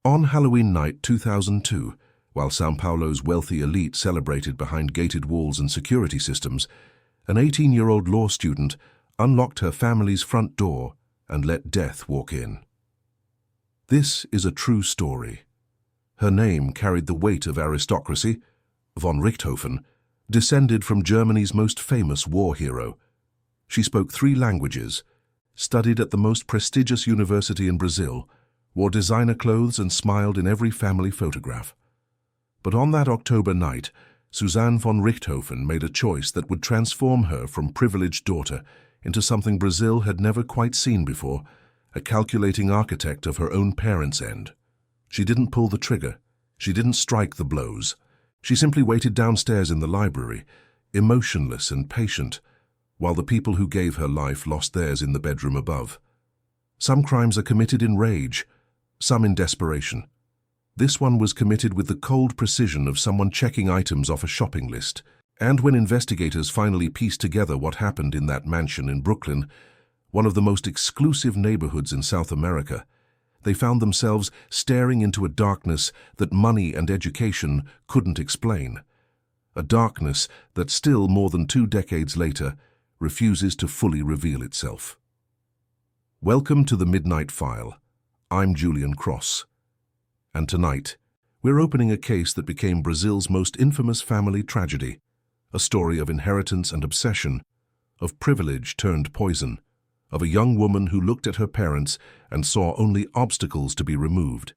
On Halloween night 2002, while São Paulo's wealthy elite celebrated behind gated walls and security systems, an 18-year-old law student unlocked her family's front door and let death walk in. This is a true story. Her name carried the weight of aristocracy. Von Richthofen descended from Germany's most famous war hero. She spoke 3 languages, studied at the most prestigious university in Brazil, wore designer clothes and smiled in every family photograph. But on that October night, Suzane von Richthofen made a choice that would transform her from privileged daughter into something Brazil had never quite seen before, a calculating architect of her own parents' end. She didn't pull the trigger. She didn't strike the blows. She simply waited downstairs in the library, emotionless and patient, while the people who gave her life lost theirs in the bedroom above. Some crimes are committed in rage, some in desperation. This one was committed with the cold precision of someone checking items off a shopping list. And when investigators finally pieced together what happened in that mansion in Brooklyn, one of the most exclusive neighborhoods in South America, they found themselves staring into a darkness that money and education couldn't explain. A darkness that still, more than 2 decades later, refuses to fully reveal itself. Welcome to the Midnight File. I'm Julian Cross. And tonight, we're opening a case that became Brazil's most infamous family tragedy, a story of inheritance and obsession, of privilege turned poison, of a young woman who looked at her parents and saw only obstacles to be removed.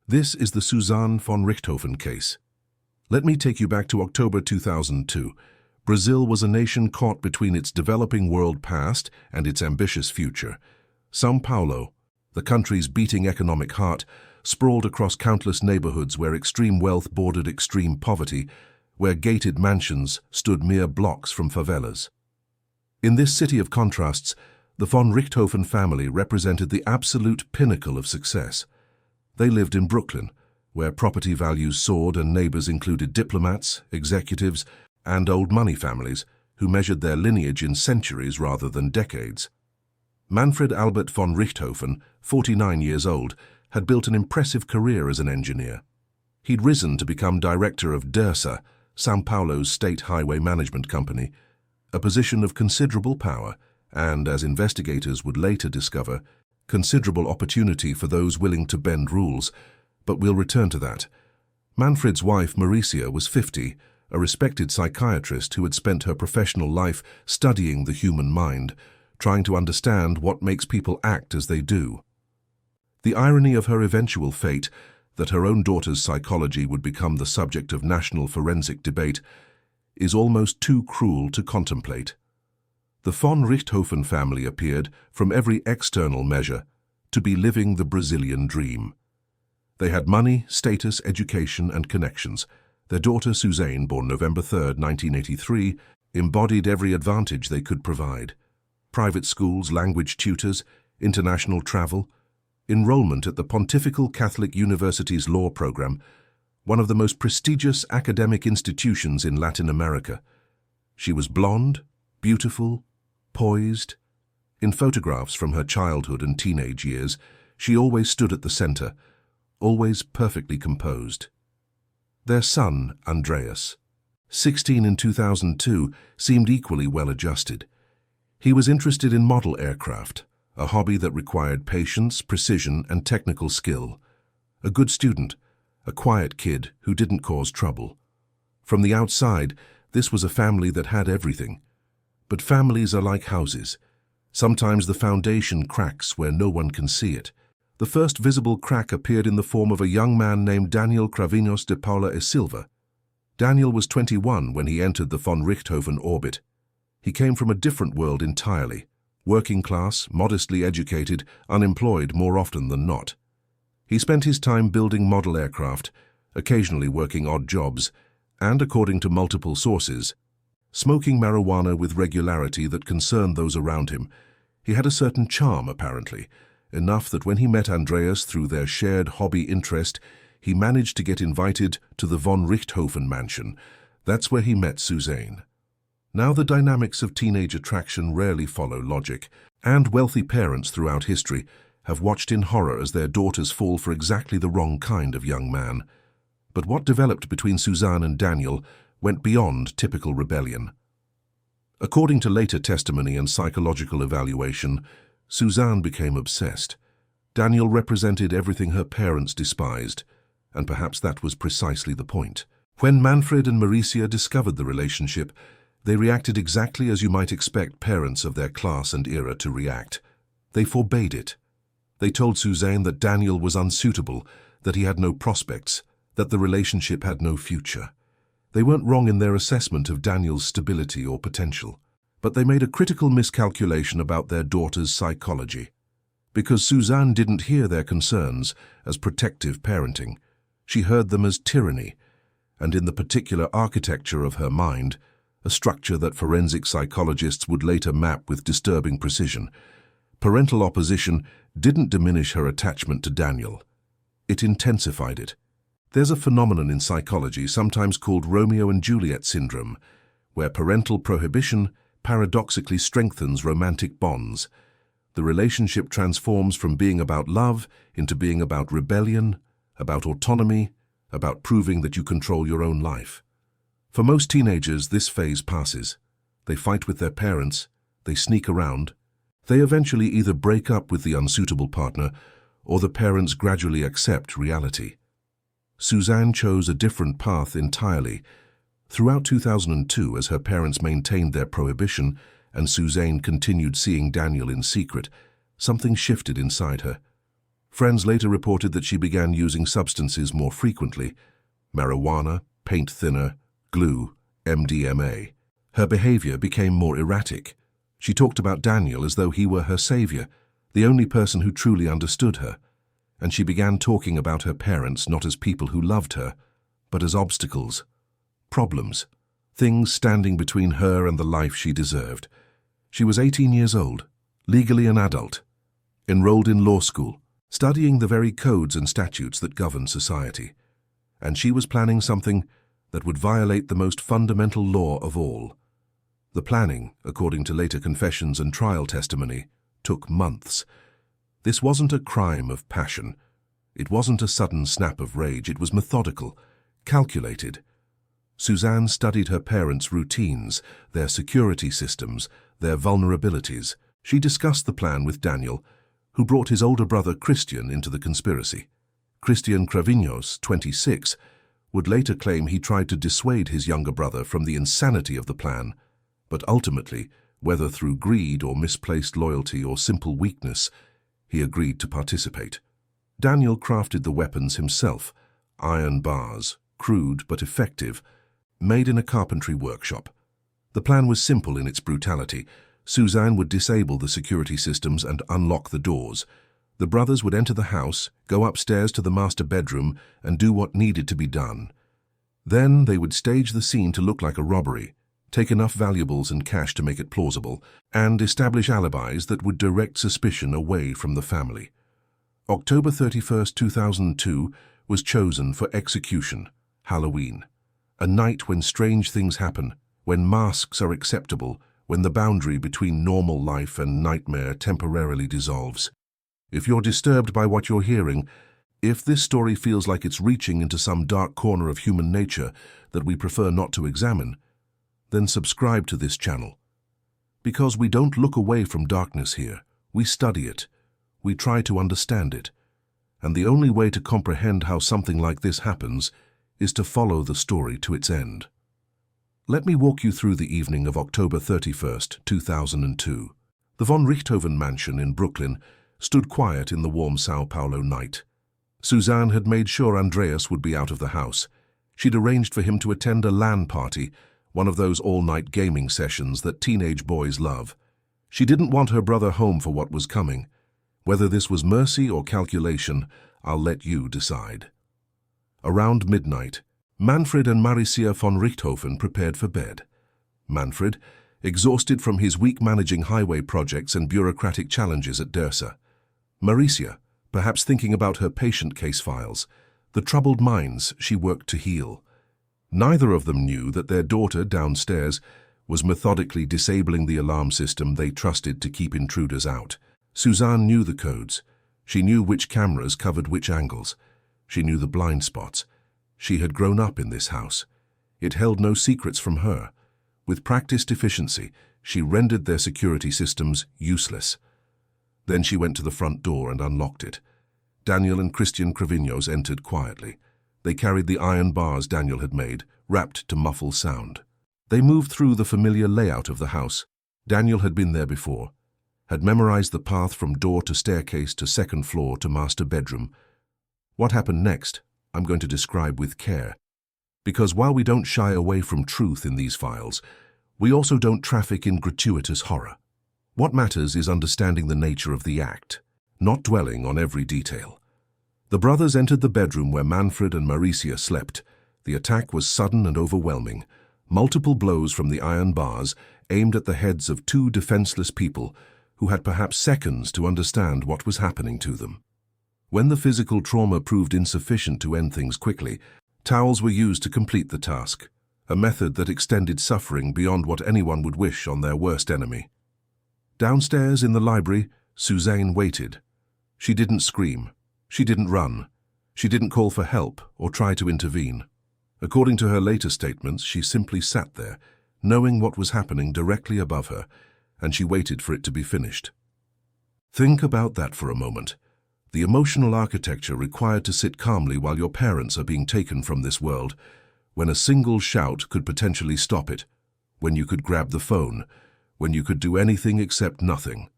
This is the Suzane von Richthofen case. Let me take you back to October 2002. Brazil was a nation caught between its developing world past and its ambitious future. São Paulo, the country's beating economic heart, sprawled across countless neighborhoods where extreme wealth bordered extreme poverty, where gated mansions stood mere blocks from favelas. In this city of contrasts, the von Richthofen family represented the absolute pinnacle of success. They lived in Brooklyn, where property values soared and neighbors included diplomats, executives, and old money families who measured their lineage in centuries rather than decades. Manfred Albert von Richthofen, 49 years old, had built an impressive career as an engineer. He'd risen to become director of DERSA, São Paulo's state highway management company, a position of considerable power and, as investigators would later discover, considerable opportunity for those willing to bend rules. But we'll return to that. Manfred's wife, Mauricia, was 50, a respected psychiatrist who had spent her professional life studying the human mind, trying to understand what makes people act as they do. The irony of her eventual fate, that her own daughter's psychology would become the subject of national forensic debate, is almost too cruel to contemplate. The von Richthofen family appeared, from every external measure, to be living the Brazilian dream. They had money, status, education, and connections. Their daughter Suzane, born November 3, 1983, embodied every advantage they could provide. Private schools, language tutors, international travel, enrollment at the Pontifical Catholic University's law program, one of the most prestigious academic institutions in Latin America. She was blonde, beautiful, poised. In photographs from her childhood and teenage years, she always stood at the center, always perfectly composed. Their son, Andreas, 16 in 2002, seemed equally well-adjusted. He was interested in model aircraft, a hobby that required patience, precision, and technical skill. A good student, a quiet kid who didn't cause trouble. From the outside, this was a family that had everything. But families are like houses. Sometimes the foundation cracks where no one can see it. The first visible crack appeared in the form of a young man named Daniel Cravinhos de Paula e Silva. Daniel was 21 when he entered the von Richthofen orbit. He came from a different world entirely. Working class, modestly educated, unemployed more often than not. He spent his time building model aircraft, occasionally working odd jobs, and, according to multiple sources, smoking marijuana with regularity that concerned those around him. He had a certain charm, apparently, enough that when he met Andreas through their shared hobby interest, he managed to get invited to the von Richthofen mansion. That's where he met Suzane. Now the dynamics of teenage attraction rarely follow logic, and wealthy parents throughout history have watched in horror as their daughters fall for exactly the wrong kind of young man. But what developed between Suzane and Daniel went beyond typical rebellion. According to later testimony and psychological evaluation, Suzane became obsessed. Daniel represented everything her parents despised, and perhaps that was precisely the point. When Manfred and Maricia discovered the relationship, they reacted exactly as you might expect parents of their class and era to react. They forbade it. They told Suzane that Daniel was unsuitable, that he had no prospects, that the relationship had no future. They weren't wrong in their assessment of Daniel's stability or potential, but they made a critical miscalculation about their daughter's psychology. Because Suzane didn't hear their concerns as protective parenting, she heard them as tyranny, and in the particular architecture of her mind, a structure that forensic psychologists would later map with disturbing precision, parental opposition didn't diminish her attachment to Daniel. It intensified it. There's a phenomenon in psychology sometimes called Romeo and Juliet syndrome, where parental prohibition paradoxically strengthens romantic bonds. The relationship transforms from being about love into being about rebellion, about autonomy, about proving that you control your own life. For most teenagers, this phase passes. They fight with their parents, they sneak around. They eventually either break up with the unsuitable partner or the parents gradually accept reality. Suzane chose a different path entirely. Throughout 2002, as her parents maintained their prohibition and Suzane continued seeing Daniel in secret, something shifted inside her. Friends later reported that she began using substances more frequently: marijuana, paint thinner, glue, MDMA. Her behavior became more erratic. She talked about Daniel as though he were her savior, the only person who truly understood her. And she began talking about her parents not as people who loved her, but as obstacles, problems, things standing between her and the life she deserved. She was 18 years old, legally an adult, enrolled in law school, studying the very codes and statutes that govern society. And she was planning something that would violate the most fundamental law of all. The planning, according to later confessions and trial testimony, took months. This wasn't a crime of passion. It wasn't a sudden snap of rage. It was methodical, calculated. Suzane studied her parents' routines, their security systems, their vulnerabilities. She discussed the plan with Daniel, who brought his older brother Christian into the conspiracy. Christian Cravinhos, 26, would later claim he tried to dissuade his younger brother from the insanity of the plan, but ultimately, whether through greed or misplaced loyalty or simple weakness, he agreed to participate. Daniel crafted the weapons himself, iron bars, crude but effective, made in a carpentry workshop. The plan was simple in its brutality. Suzane would disable the security systems and unlock the doors. The brothers would enter the house, go upstairs to the master bedroom, and do what needed to be done. Then they would stage the scene to look like a robbery, take enough valuables and cash to make it plausible, and establish alibis that would direct suspicion away from the family. October 31st, 2002 was chosen for execution, Halloween, a night when strange things happen, when masks are acceptable, when the boundary between normal life and nightmare temporarily dissolves. If you're disturbed by what you're hearing, if this story feels like it's reaching into some dark corner of human nature that we prefer not to examine, then subscribe to this channel. Because we don't look away from darkness here, we study it, we try to understand it, and the only way to comprehend how something like this happens is to follow the story to its end. Let me walk you through the evening of October 31st, 2002. The von Richthofen mansion in Brooklyn stood quiet in the warm São Paulo night. Suzane had made sure Andreas would be out of the house. She'd arranged for him to attend a LAN party, one of those all-night gaming sessions that teenage boys love. She didn't want her brother home for what was coming. Whether this was mercy or calculation, I'll let you decide. Around midnight, Manfred and Maricia von Richthofen prepared for bed. Manfred, exhausted from his week managing highway projects and bureaucratic challenges at Dersa. Maricia, perhaps thinking about her patient case files, the troubled minds she worked to heal. Neither of them knew that their daughter downstairs was methodically disabling the alarm system they trusted to keep intruders out. Suzane knew the codes. She knew which cameras covered which angles. She knew the blind spots. She had grown up in this house. It held no secrets from her. With practiced efficiency, she rendered their security systems useless. Then she went to the front door and unlocked it. Daniel and Christian Cravinhos entered quietly. They carried the iron bars Daniel had made, wrapped to muffle sound. They moved through the familiar layout of the house. Daniel had been there before, had memorized the path from door to staircase to second floor to master bedroom. What happened next, I'm going to describe with care. Because while we don't shy away from truth in these files, we also don't traffic in gratuitous horror. What matters is understanding the nature of the act, not dwelling on every detail. The brothers entered the bedroom where Manfred and Maricia slept. The attack was sudden and overwhelming. Multiple blows from the iron bars aimed at the heads of two defenseless people who had perhaps seconds to understand what was happening to them. When the physical trauma proved insufficient to end things quickly, towels were used to complete the task, a method that extended suffering beyond what anyone would wish on their worst enemy. Downstairs in the library, Suzane waited. She didn't scream. She didn't run. She didn't call for help or try to intervene. According to her later statements, she simply sat there, knowing what was happening directly above her, and she waited for it to be finished. Think about that for a moment. The emotional architecture required to sit calmly while your parents are being taken from this world, when a single shout could potentially stop it, when you could grab the phone, when you could do anything except nothing.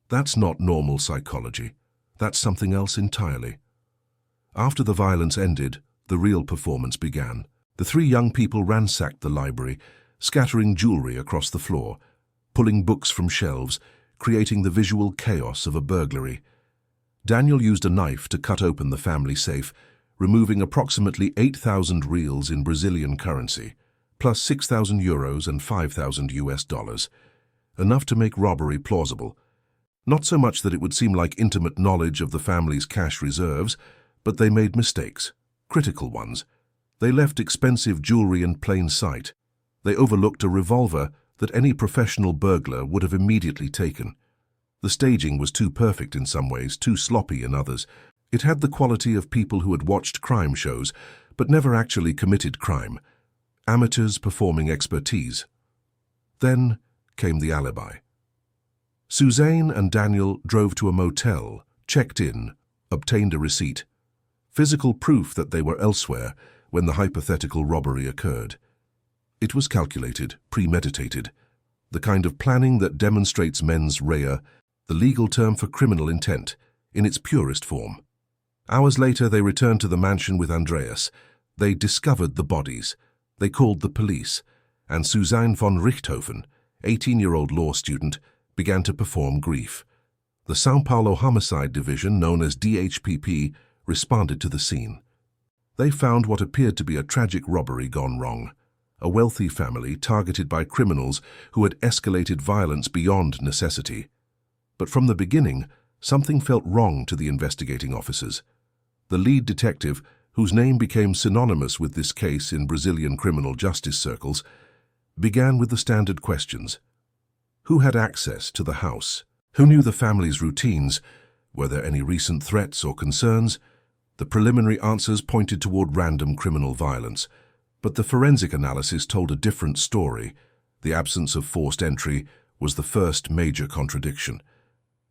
That's not normal psychology. That's something else entirely. After the violence ended, the real performance began. The three young people ransacked the library, scattering jewelry across the floor, pulling books from shelves, creating the visual chaos of a burglary. Daniel used a knife to cut open the family safe, removing approximately 8,000 reals in Brazilian currency, plus 6,000 euros and 5,000 US dollars, enough to make robbery plausible. Not so much that it would seem like intimate knowledge of the family's cash reserves, but they made mistakes, critical ones. They left expensive jewelry in plain sight. They overlooked a revolver that any professional burglar would have immediately taken. The staging was too perfect in some ways, too sloppy in others. It had the quality of people who had watched crime shows, but never actually committed crime. Amateurs performing expertise. Then came the alibi. Suzane and Daniel drove to a motel, checked in, obtained a receipt. Physical proof that they were elsewhere when the hypothetical robbery occurred. It was calculated, premeditated, the kind of planning that demonstrates mens rea, the legal term for criminal intent, in its purest form. Hours later, they returned to the mansion with Andreas. They discovered the bodies. They called the police, and Suzane von Richthofen, 18-year-old law student, began to perform grief. The São Paulo homicide division, known as DHPP, responded to the scene. They found what appeared to be a tragic robbery gone wrong. A wealthy family targeted by criminals who had escalated violence beyond necessity. But from the beginning, something felt wrong to the investigating officers. The lead detective, whose name became synonymous with this case in Brazilian criminal justice circles, began with the standard questions. Who had access to the house? Who knew the family's routines? Were there any recent threats or concerns? The preliminary answers pointed toward random criminal violence, but the forensic analysis told a different story. The absence of forced entry was the first major contradiction.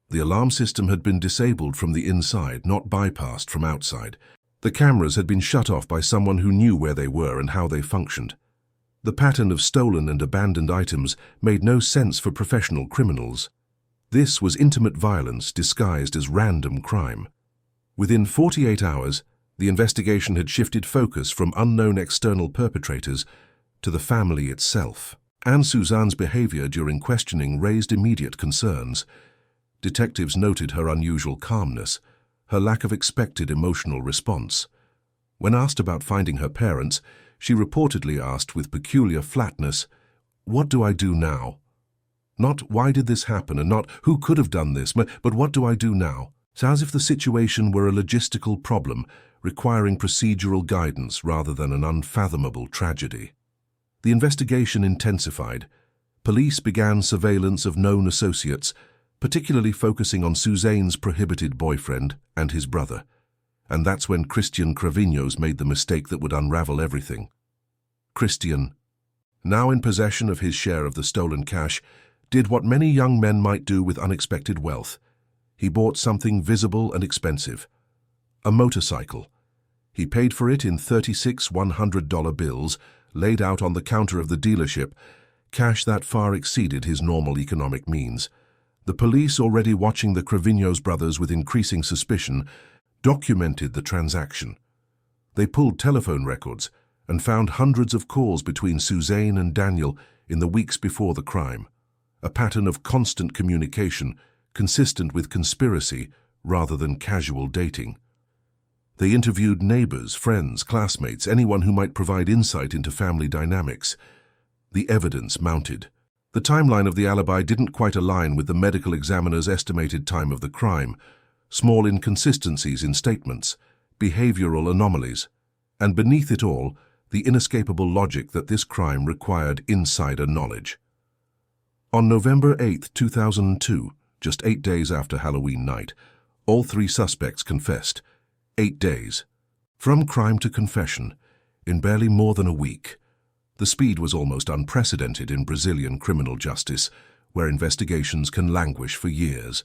The alarm system had been disabled from the inside, not bypassed from outside. The cameras had been shut off by someone who knew where they were and how they functioned. The pattern of stolen and abandoned items made no sense for professional criminals. This was intimate violence disguised as random crime. Within 48 hours, the investigation had shifted focus from unknown external perpetrators to the family itself. And Suzane's behavior during questioning raised immediate concerns. Detectives noted her unusual calmness, her lack of expected emotional response. When asked about finding her parents, she reportedly asked with peculiar flatness, "What do I do now?" Not "why did this happen?" and not "who could have done this?" but "what do I do now?" So as if the situation were a logistical problem requiring procedural guidance rather than an unfathomable tragedy. The investigation intensified. Police began surveillance of known associates. particularly focusing on Suzane's prohibited boyfriend and his brother. And that's when Christian Cravinhos made the mistake that would unravel everything. Christian, now in possession of his share of the stolen cash, did what many young men might do with unexpected wealth. He bought something visible and expensive. A motorcycle. He paid for it in 36 $100 bills laid out on the counter of the dealership, cash that far exceeded his normal economic means. The police, already watching the Cravinhos brothers with increasing suspicion, documented the transaction. They pulled telephone records and found hundreds of calls between Suzane and Daniel in the weeks before the crime, a pattern of constant communication consistent with conspiracy rather than casual dating. They interviewed neighbors, friends, classmates, anyone who might provide insight into family dynamics. The evidence mounted. The timeline of the alibi didn't quite align with the medical examiner's estimated time of the crime. Small inconsistencies in statements, behavioral anomalies, and beneath it all, the inescapable logic that this crime required insider knowledge. On November 8, 2002, just 8 days after Halloween night, all three suspects confessed. 8 days. From crime to confession, in barely more than a week. The speed was almost unprecedented in Brazilian criminal justice, where investigations can languish for years.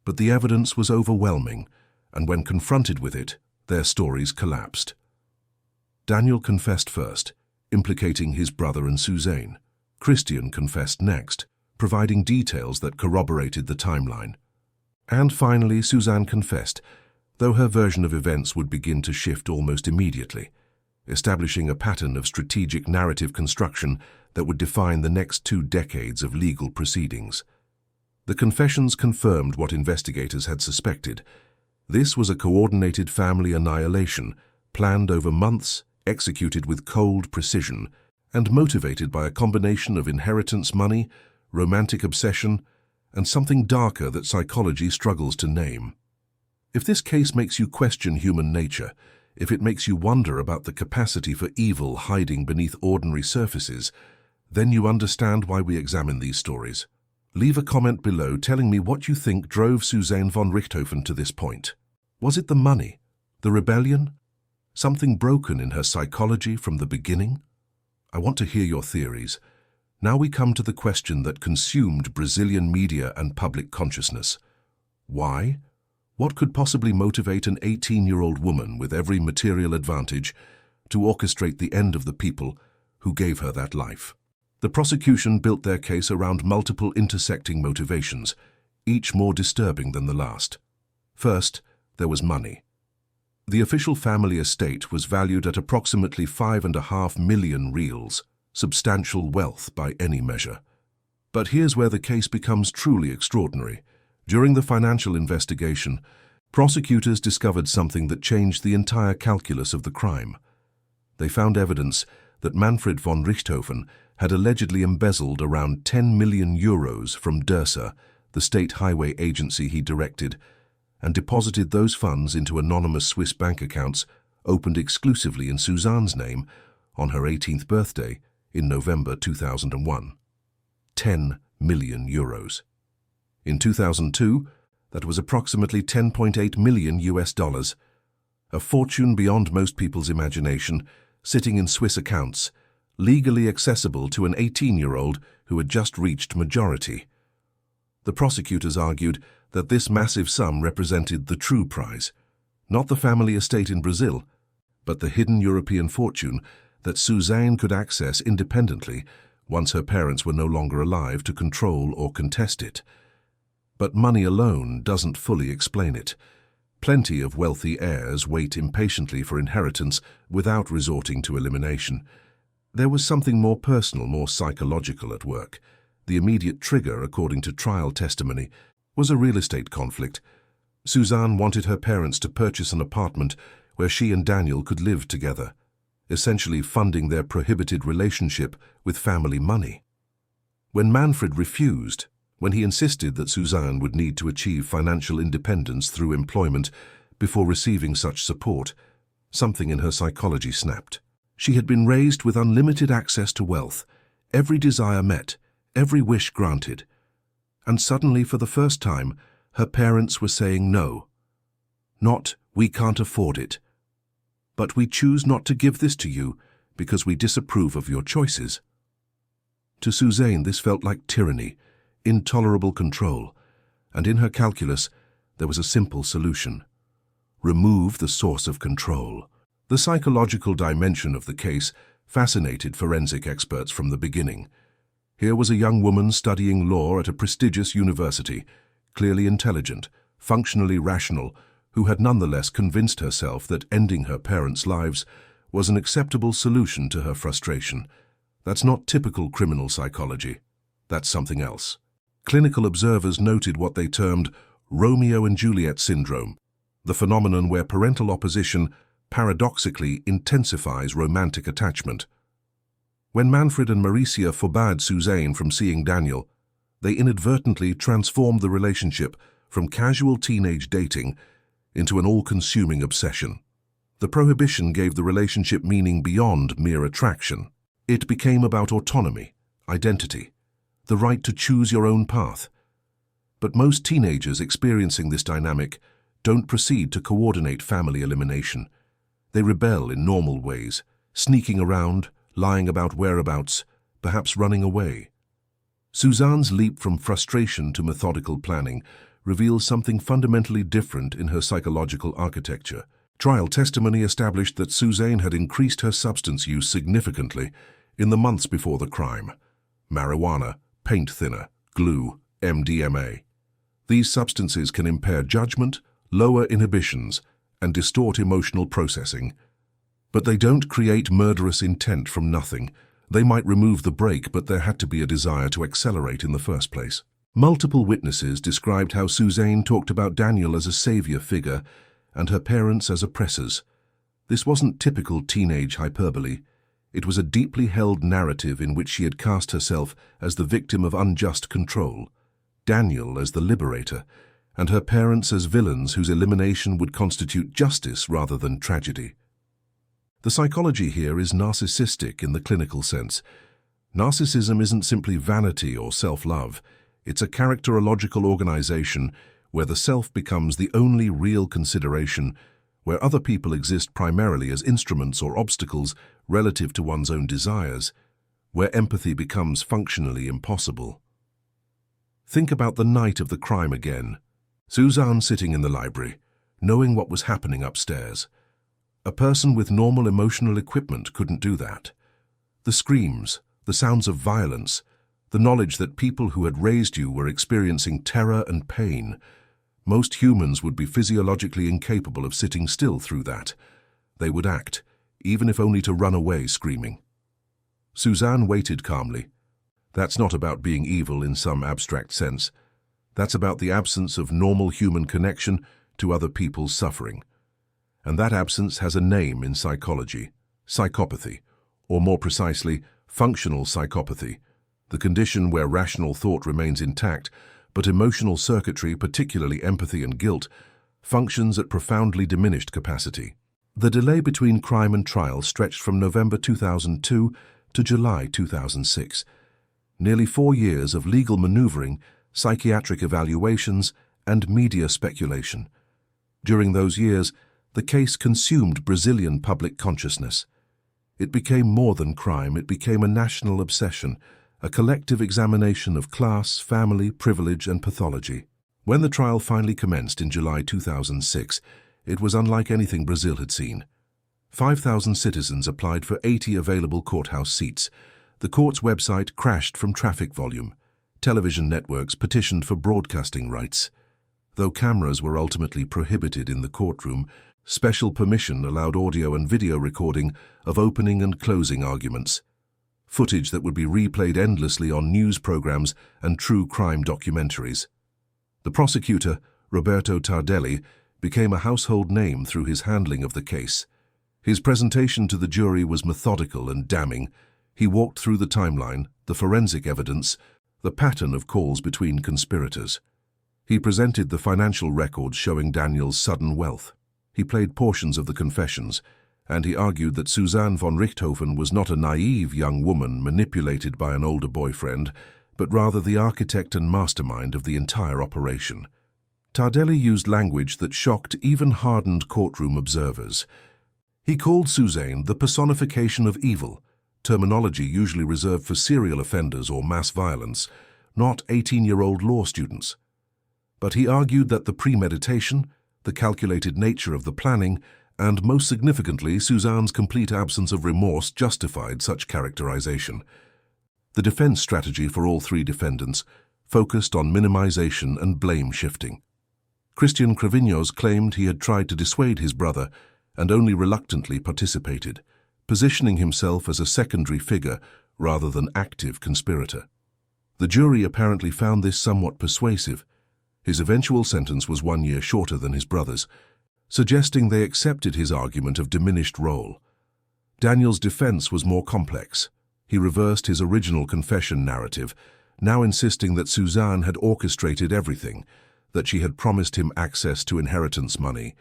But the evidence was overwhelming, and when confronted with it, their stories collapsed. Daniel confessed first, implicating his brother and Suzane. Christian confessed next, providing details that corroborated the timeline. And finally, Suzane confessed, though her version of events would begin to shift almost immediately, establishing a pattern of strategic narrative construction that would define the next 2 decades of legal proceedings. The confessions confirmed what investigators had suspected. This was a coordinated family annihilation, planned over months, executed with cold precision, and motivated by a combination of inheritance money, romantic obsession, and something darker that psychology struggles to name. If this case makes you question human nature, if it makes you wonder about the capacity for evil hiding beneath ordinary surfaces, then you understand why we examine these stories. Leave a comment below telling me what you think drove Suzane von Richthofen to this point. Was it the money? The rebellion? Something broken in her psychology from the beginning? I want to hear your theories. Now we come to the question that consumed Brazilian media and public consciousness. Why? What could possibly motivate an 18-year-old woman with every material advantage to orchestrate the end of the people who gave her that life? The prosecution built their case around multiple intersecting motivations, each more disturbing than the last. First, there was money. The official family estate was valued at approximately 5.5 million reals, substantial wealth by any measure. But here's where the case becomes truly extraordinary. During the financial investigation, prosecutors discovered something that changed the entire calculus of the crime. They found evidence that Manfred von Richthofen had allegedly embezzled around 10 million euros from Dersa, the state highway agency he directed, and deposited those funds into anonymous Swiss bank accounts opened exclusively in Suzane's name on her 18th birthday in November 2001. 10 million euros. In 2002, that was approximately 10.8 million US dollars, a fortune beyond most people's imagination, sitting in Swiss accounts, legally accessible to an 18-year-old who had just reached majority. The prosecutors argued that this massive sum represented the true prize, not the family estate in Brazil, but the hidden European fortune that Suzane could access independently once her parents were no longer alive to control or contest it. But money alone doesn't fully explain it. Plenty of wealthy heirs wait impatiently for inheritance without resorting to elimination. There was something more personal, more psychological at work. The immediate trigger, according to trial testimony, was a real estate conflict. Suzane wanted her parents to purchase an apartment where she and Daniel could live together, essentially funding their prohibited relationship with family money. When Manfred refused, when he insisted that Suzane would need to achieve financial independence through employment before receiving such support, something in her psychology snapped. She had been raised with unlimited access to wealth, every desire met, every wish granted. And suddenly, for the first time, her parents were saying no. Not, "We can't afford it," but "We choose not to give this to you because we disapprove of your choices." To Suzane, this felt like tyranny, intolerable control, and in her calculus, there was a simple solution: remove the source of control. The psychological dimension of the case fascinated forensic experts from the beginning. Here was a young woman studying law at a prestigious university, clearly intelligent, functionally rational, who had nonetheless convinced herself that ending her parents' lives was an acceptable solution to her frustration. That's not typical criminal psychology. That's something else. Clinical observers noted what they termed Romeo and Juliet syndrome, the phenomenon where parental opposition paradoxically intensifies romantic attachment. When Manfred and Maricia forbade Suzane from seeing Daniel, they inadvertently transformed the relationship from casual teenage dating into an all-consuming obsession. The prohibition gave the relationship meaning beyond mere attraction. It became about autonomy, identity, the right to choose your own path. But most teenagers experiencing this dynamic don't proceed to coordinate family elimination. They rebel in normal ways, sneaking around, lying about whereabouts, perhaps running away. Suzane's leap from frustration to methodical planning reveals something fundamentally different in her psychological architecture. Trial testimony established that Suzane had increased her substance use significantly in the months before the crime. Marijuana, paint thinner, glue, MDMA. These substances can impair judgment, lower inhibitions, and distort emotional processing. But they don't create murderous intent from nothing. They might remove the brake, but there had to be a desire to accelerate in the first place. Multiple witnesses described how Suzane talked about Daniel as a savior figure and her parents as oppressors. This wasn't typical teenage hyperbole. It was a deeply held narrative in which she had cast herself as the victim of unjust control, Daniel as the liberator, and her parents as villains whose elimination would constitute justice rather than tragedy. The psychology here is narcissistic in the clinical sense. Narcissism isn't simply vanity or self-love. It's a characterological organization where the self becomes the only real consideration, where other people exist primarily as instruments or obstacles relative to one's own desires, where empathy becomes functionally impossible. Think about the night of the crime again. Suzane sitting in the library, knowing what was happening upstairs. A person with normal emotional equipment couldn't do that. The screams, the sounds of violence, the knowledge that people who had raised you were experiencing terror and pain. Most humans would be physiologically incapable of sitting still through that. They would act, even if only to run away screaming. Suzane waited calmly. That's not about being evil in some abstract sense. That's about the absence of normal human connection to other people's suffering. And that absence has a name in psychology: psychopathy, or more precisely, functional psychopathy, the condition where rational thought remains intact, but emotional circuitry, particularly empathy and guilt, functions at profoundly diminished capacity. The delay between crime and trial stretched from November 2002 to July 2006. Nearly 4 years of legal maneuvering, psychiatric evaluations, and media speculation. During those years, the case consumed Brazilian public consciousness. It became more than crime, it became a national obsession, a collective examination of class, family, privilege, and pathology. When the trial finally commenced in July 2006, it was unlike anything Brazil had seen. 5,000 citizens applied for 80 available courthouse seats. The court's website crashed from traffic volume. Television networks petitioned for broadcasting rights. Though cameras were ultimately prohibited in the courtroom, special permission allowed audio and video recording of opening and closing arguments, footage that would be replayed endlessly on news programs and true crime documentaries. The prosecutor, Roberto Tardelli, became a household name through his handling of the case. His presentation to the jury was methodical and damning. He walked through the timeline, the forensic evidence, the pattern of calls between conspirators. He presented the financial records showing Daniel's sudden wealth. He played portions of the confessions, and he argued that Suzane von Richthofen was not a naive young woman manipulated by an older boyfriend, but rather the architect and mastermind of the entire operation. Tardelli used language that shocked even hardened courtroom observers. He called Suzane the personification of evil, terminology usually reserved for serial offenders or mass violence, not 18-year-old law students. But he argued that the premeditation, the calculated nature of the planning, and most significantly, Suzane's complete absence of remorse justified such characterization. The defense strategy for all three defendants focused on minimization and blame shifting. Christian Cravignos claimed he had tried to dissuade his brother and only reluctantly participated, positioning himself as a secondary figure rather than active conspirator. The jury apparently found this somewhat persuasive. His eventual sentence was 1 year shorter than his brother's, suggesting they accepted his argument of diminished role. Daniel's defense was more complex. He reversed his original confession narrative, now insisting that Suzane had orchestrated everything, that she had promised him access to inheritance money,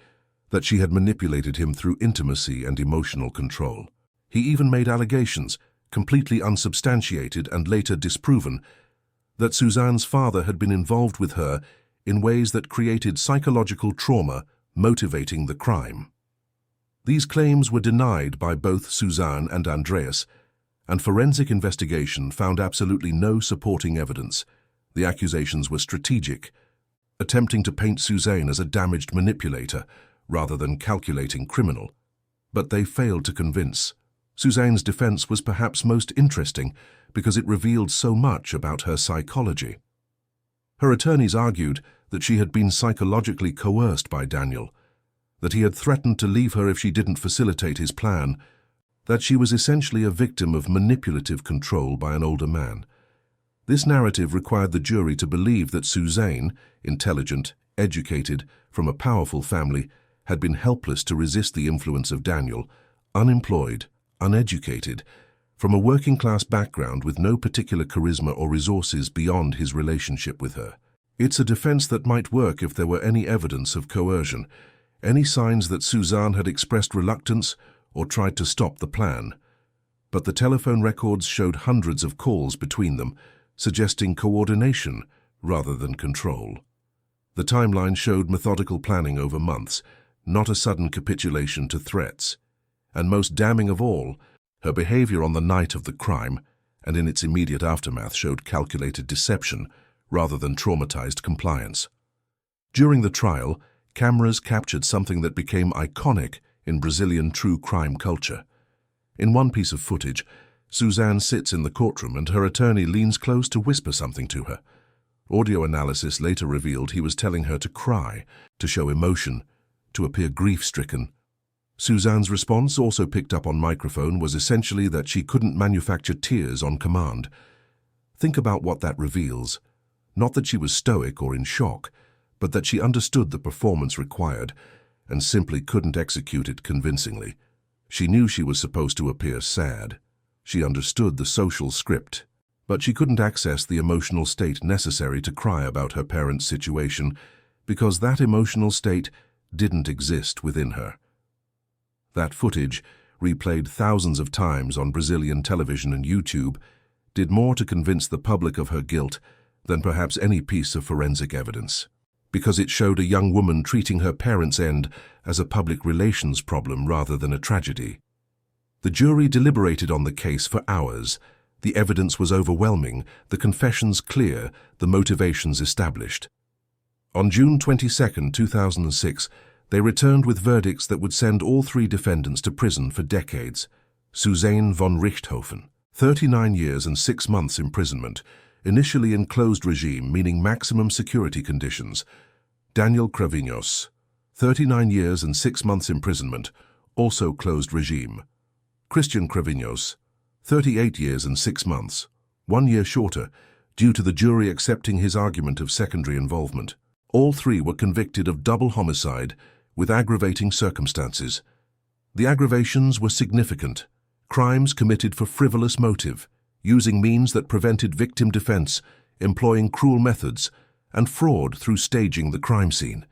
that she had manipulated him through intimacy and emotional control. He even made allegations, completely unsubstantiated and later disproven, that Suzane's father had been involved with her in ways that created psychological trauma motivating the crime. These claims were denied by both Suzane and Andreas, and forensic investigation found absolutely no supporting evidence. The accusations were strategic, attempting to paint Suzane as a damaged manipulator rather than calculating criminal. But they failed to convince. Suzane's defense was perhaps most interesting because it revealed so much about her psychology. Her attorneys argued that she had been psychologically coerced by Daniel, that he had threatened to leave her if she didn't facilitate his plan, that she was essentially a victim of manipulative control by an older man. This narrative required the jury to believe that Suzane, intelligent, educated, from a powerful family, had been helpless to resist the influence of Daniel, unemployed, uneducated, from a working-class background with no particular charisma or resources beyond his relationship with her. It's a defense that might work if there were any evidence of coercion, any signs that Suzane had expressed reluctance or tried to stop the plan. But the telephone records showed hundreds of calls between them, suggesting coordination rather than control. The timeline showed methodical planning over months, not a sudden capitulation to threats. And most damning of all, her behavior on the night of the crime and in its immediate aftermath showed calculated deception rather than traumatized compliance. During the trial, cameras captured something that became iconic in Brazilian true crime culture. In one piece of footage, Suzane sits in the courtroom and her attorney leans close to whisper something to her. Audio analysis later revealed he was telling her to cry, to show emotion, to appear grief-stricken. Suzane's response, also picked up on microphone, was essentially that she couldn't manufacture tears on command. Think about what that reveals. Not that she was stoic or in shock, but that she understood the performance required and simply couldn't execute it convincingly. She knew she was supposed to appear sad. She understood the social script, but she couldn't access the emotional state necessary to cry about her parents' situation because that emotional state didn't exist within her. That footage, replayed thousands of times on Brazilian television and YouTube, did more to convince the public of her guilt than perhaps any piece of forensic evidence, because it showed a young woman treating her parents' end as a public relations problem rather than a tragedy. The jury deliberated on the case for hours. The evidence was overwhelming, the confessions clear, the motivations established. On June 22, 2006, they returned with verdicts that would send all three defendants to prison for decades. Suzane von Richthofen, 39 years and 6 months imprisonment, initially in closed regime, meaning maximum security conditions. Daniel Cravignos, 39 years and 6 months imprisonment, also closed regime. Christian Cravignos, 38 years and 6 months, 1 year shorter, due to the jury accepting his argument of secondary involvement. All three were convicted of double homicide with aggravating circumstances. The aggravations were significant. Crimes committed for frivolous motive, using means that prevented victim defense, employing cruel methods, and fraud through staging the crime scene.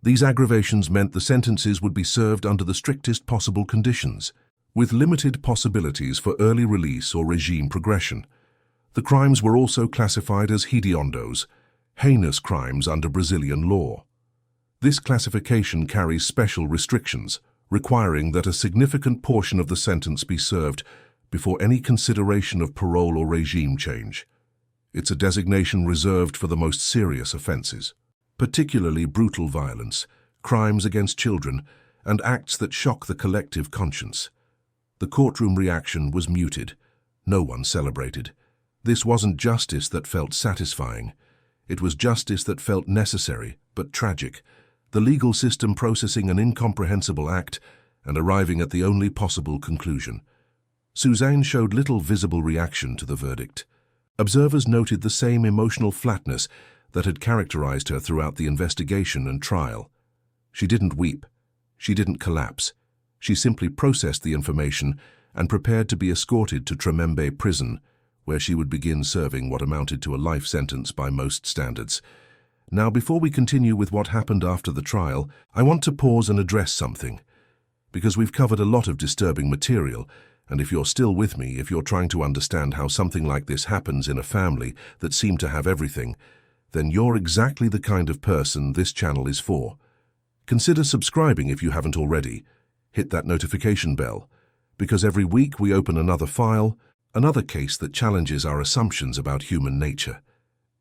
These aggravations meant the sentences would be served under the strictest possible conditions, with limited possibilities for early release or regime progression. The crimes were also classified as hediondos, heinous crimes under Brazilian law. This classification carries special restrictions, requiring that a significant portion of the sentence be served before any consideration of parole or regime change. It's a designation reserved for the most serious offenses, particularly brutal violence, crimes against children, and acts that shock the collective conscience. The courtroom reaction was muted. No one celebrated. This wasn't justice that felt satisfying. It was justice that felt necessary, but tragic. The legal system processing an incomprehensible act and arriving at the only possible conclusion. Suzane showed little visible reaction to the verdict. Observers noted the same emotional flatness that had characterized her throughout the investigation and trial. She didn't weep. She didn't collapse. She simply processed the information and prepared to be escorted to Tremembe prison, where she would begin serving what amounted to a life sentence by most standards. Now, before we continue with what happened after the trial, I want to pause and address something. Because we've covered a lot of disturbing material, and if you're still with me, if you're trying to understand how something like this happens in a family that seemed to have everything, then you're exactly the kind of person this channel is for. Consider subscribing if you haven't already. Hit that notification bell, because every week we open another file, another case that challenges our assumptions about human nature.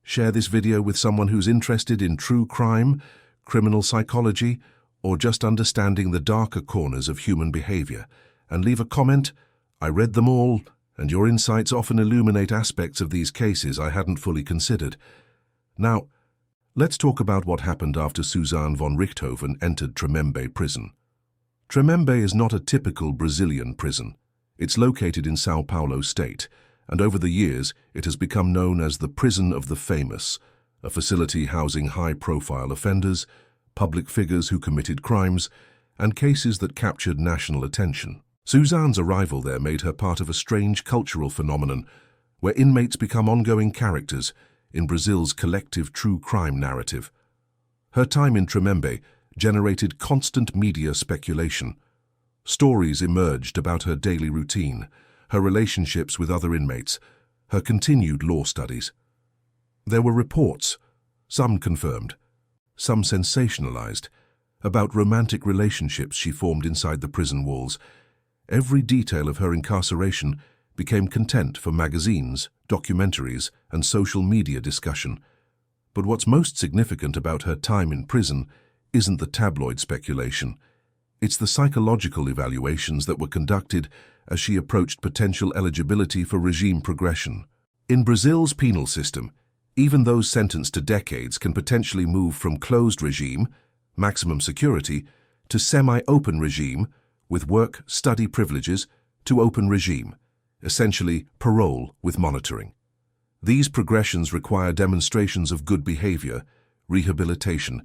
Share this video with someone who's interested in true crime, criminal psychology, or just understanding the darker corners of human behavior, and leave a comment. I read them all, and your insights often illuminate aspects of these cases I hadn't fully considered. Now, let's talk about what happened after Suzane von Richthofen entered Tremembe prison. Tremembe is not a typical Brazilian prison. It's located in São Paulo state, and over the years it has become known as the Prison of the Famous, a facility housing high-profile offenders, public figures who committed crimes, and cases that captured national attention. Suzane's arrival there made her part of a strange cultural phenomenon where inmates become ongoing characters in Brazil's collective true crime narrative. Her time in Tremembe generated constant media speculation. Stories emerged about her daily routine, her relationships with other inmates, her continued law studies. There were reports, some confirmed, some sensationalized, about romantic relationships she formed inside the prison walls. Every detail of her incarceration became content for magazines, documentaries, and social media discussion. But what's most significant about her time in prison isn't the tabloid speculation. It's the psychological evaluations that were conducted as she approached potential eligibility for regime progression. In Brazil's penal system, even those sentenced to decades can potentially move from closed regime, maximum security, to semi-open regime, with work-study privileges, to open regime, essentially parole with monitoring. These progressions require demonstrations of good behavior, rehabilitation,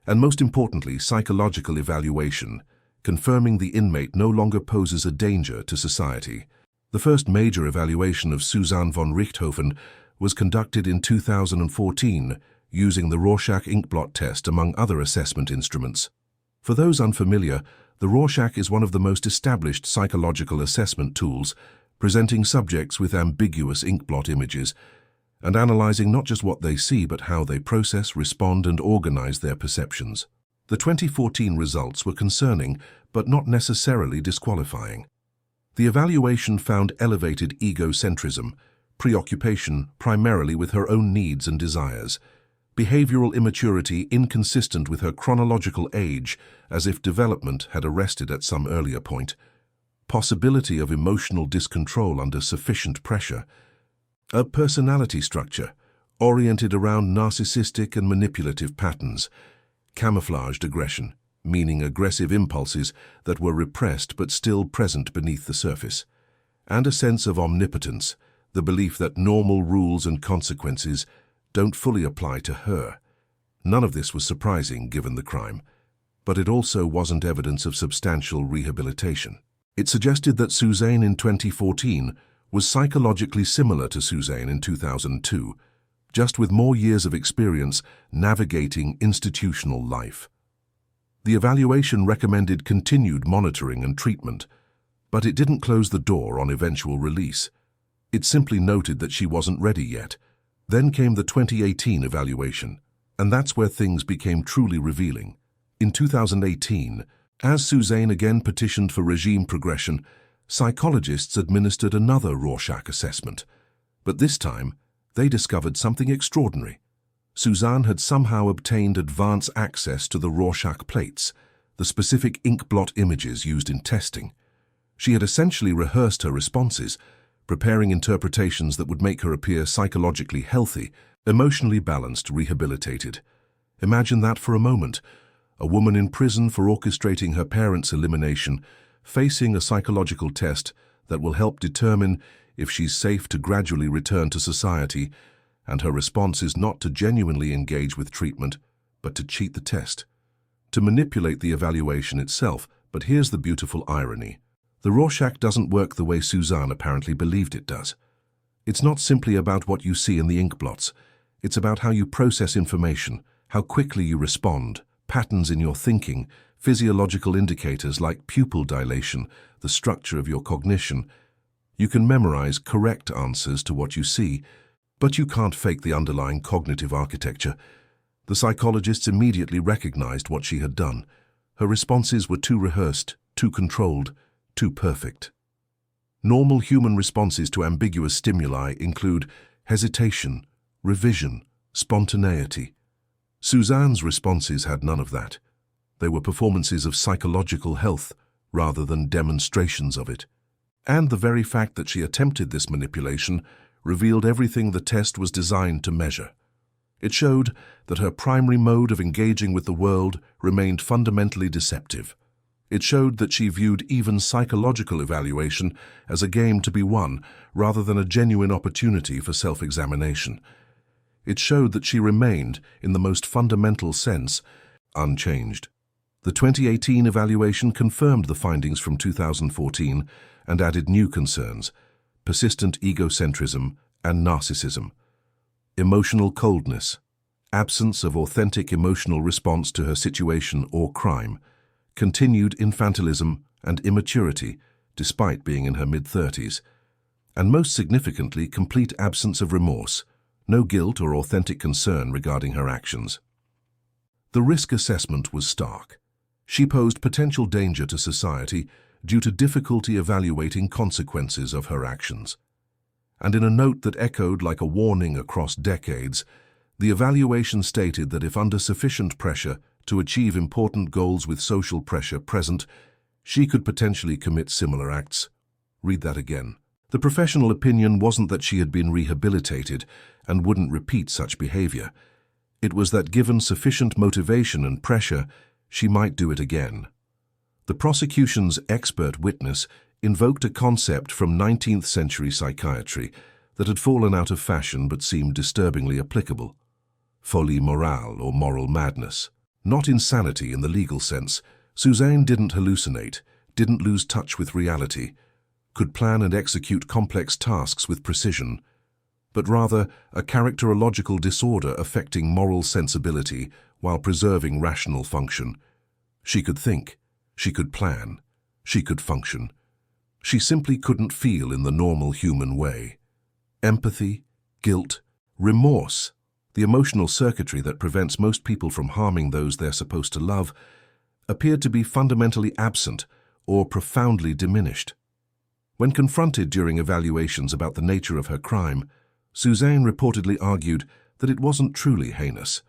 and most importantly, psychological evaluation, confirming the inmate no longer poses a danger to society. The first major evaluation of Suzane von Richthofen was conducted in 2014 using the Rorschach inkblot test among other assessment instruments. For those unfamiliar, the Rorschach is one of the most established psychological assessment tools, presenting subjects with ambiguous inkblot images and analyzing not just what they see but how they process, respond, and organize their perceptions. The 2014 results were concerning but not necessarily disqualifying. The evaluation found elevated egocentrism, preoccupation primarily with her own needs and desires, behavioral immaturity inconsistent with her chronological age as if development had arrested at some earlier point, possibility of emotional discontrol under sufficient pressure, a personality structure oriented around narcissistic and manipulative patterns, camouflaged aggression, meaning aggressive impulses that were repressed but still present beneath the surface, and a sense of omnipotence, the belief that normal rules and consequences don't fully apply to her. None of this was surprising given the crime, but it also wasn't evidence of substantial rehabilitation. It suggested that Suzane in 2014 was psychologically similar to Suzane in 2002, just with more years of experience navigating institutional life. The evaluation recommended continued monitoring and treatment, but it didn't close the door on eventual release. It simply noted that she wasn't ready yet. Then came the 2018 evaluation, and that's where things became truly revealing. In 2018, as Suzane again petitioned for regime progression, psychologists administered another Rorschach assessment. But this time, they discovered something extraordinary. Suzane had somehow obtained advance access to the Rorschach plates, the specific ink blot images used in testing. She had essentially rehearsed her responses, preparing interpretations that would make her appear psychologically healthy, emotionally balanced, rehabilitated. Imagine that for a moment. A woman in prison for orchestrating her parents' elimination, facing a psychological test that will help determine if she's safe to gradually return to society, and her response is not to genuinely engage with treatment, but to cheat the test, to manipulate the evaluation itself. But here's the beautiful irony. The Rorschach doesn't work the way Suzane apparently believed it does. It's not simply about what you see in the ink blots. It's about how you process information, how quickly you respond, patterns in your thinking, physiological indicators like pupil dilation, the structure of your cognition. You can memorize correct answers to what you see, but you can't fake the underlying cognitive architecture. The psychologists immediately recognized what she had done. Her responses were too rehearsed, too controlled, too perfect. Normal human responses to ambiguous stimuli include hesitation, revision, spontaneity. Suzane's responses had none of that. They were performances of psychological health rather than demonstrations of it. And the very fact that she attempted this manipulation revealed everything the test was designed to measure. It showed that her primary mode of engaging with the world remained fundamentally deceptive. It showed that she viewed even psychological evaluation as a game to be won rather than a genuine opportunity for self-examination. It showed that she remained, in the most fundamental sense, unchanged. The 2018 evaluation confirmed the findings from 2014 and added new concerns: persistent egocentrism and narcissism, emotional coldness, absence of authentic emotional response to her situation or crime, continued infantilism and immaturity despite being in her mid-30s, and most significantly, complete absence of remorse, no guilt or authentic concern regarding her actions. The risk assessment was stark. She posed potential danger to society due to difficulty evaluating consequences of her actions. And in a note that echoed like a warning across decades, the evaluation stated that if under sufficient pressure to achieve important goals with social pressure present, she could potentially commit similar acts. Read that again. The professional opinion wasn't that she had been rehabilitated and wouldn't repeat such behavior. It was that given sufficient motivation and pressure, she might do it again. The prosecution's expert witness invoked a concept from 19th century psychiatry that had fallen out of fashion but seemed disturbingly applicable: folie morale, or moral madness. Not insanity in the legal sense. Suzane didn't hallucinate, didn't lose touch with reality, could plan and execute complex tasks with precision, but rather a characterological disorder affecting moral sensibility while preserving rational function. She could think, she could plan, she could function. She simply couldn't feel in the normal human way. Empathy, guilt, remorse, the emotional circuitry that prevents most people from harming those they're supposed to love, appeared to be fundamentally absent or profoundly diminished. When confronted during evaluations about the nature of her crime, Suzane reportedly argued that it wasn't truly heinous.